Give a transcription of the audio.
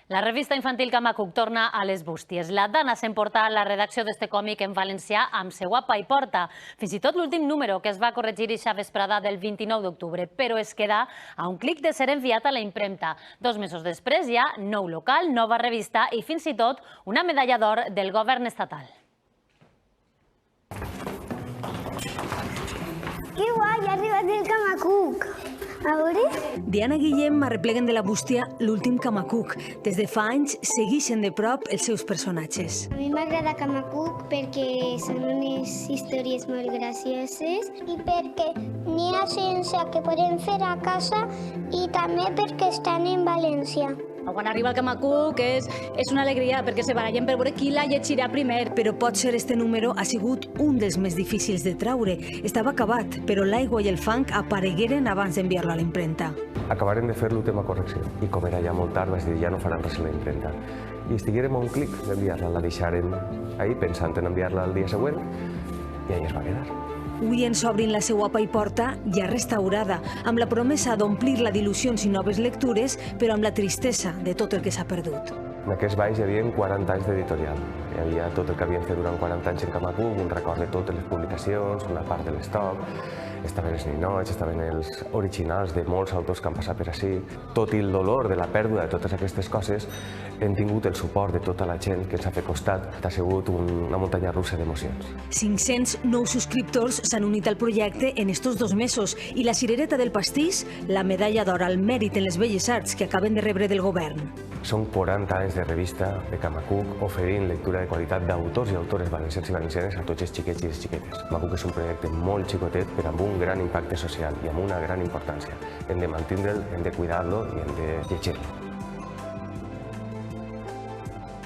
La revista infantil Camacuc torna a les bústies. La Dana s'emporta la redacció d'este còmic en valencià amb seua pa i porta. Fins i tot l'últim número, que es va corregir eixa vesprada del 29 d'octubre, però es queda a un clic de ser enviat a la impremta. 2 mesos després hi ha nou local, nova revista i fins i tot una medalla d'or del govern estatal. Que guai, ha arribat el Camacuc! A veure? Diana Guillem arrepleguen de la bústia l'últim Camacuc. Des de fa anys segueixen de prop els seus personatges. A mi m'agrada Camacuc perquè són unes històries molt gracioses i perquè n'hi ha ciència que podem fer a casa i també perquè estan en València. Quan arriba el Camacuc és una alegria perquè se barallen per veure qui la llegirà primer. Però potser este número ha sigut un dels més difícils de traure. Estava acabat, però l'aigua i el fang aparegueren abans d'enviar-lo a la impremta. Acabarem de fer l'última correcció i com era ja molt tard vaig dir ja no faran res a la impremta. I estiguérem a un clic d'enviar-la, la deixaren ahir pensant en enviar-la el dia següent i ahí es va quedar. Avui ens obrin la seua pa i porta ja restaurada, amb la promesa d'omplir-la d'il·lusions i noves lectures, però amb la tristesa de tot el que s'ha perdut. En aquest baix hi havia 40 anys d'editorial. Hi havia tot el que havíem fet durant 40 anys en Camacuc, un record de totes les publicacions, una part de l'estoc, estaven els ninots, estaven els originals de molts autors que han passat per ací. Tot i el dolor de la pèrdua de totes aquestes coses, hem tingut el suport de tota la gent que ens ha fet costat. Ha sigut una muntanya russa d'emocions. 500 nous subscriptors s'han unit al projecte en estos 2 mesos i la cirereta del pastís, la medalla d'or al mèrit en les belles arts que acaben de rebre del govern. Són 40 anys de revista de Camacuc oferint lectura de qualitat d'autors i autores valencians i valencianes a tots els xiquets i les xiquetes. Camacuc és un projecte molt xicotet però amb un gran impacte social i amb una gran importància. Hem de mantindre'l, hem de cuidar-lo i hem de llegir-lo.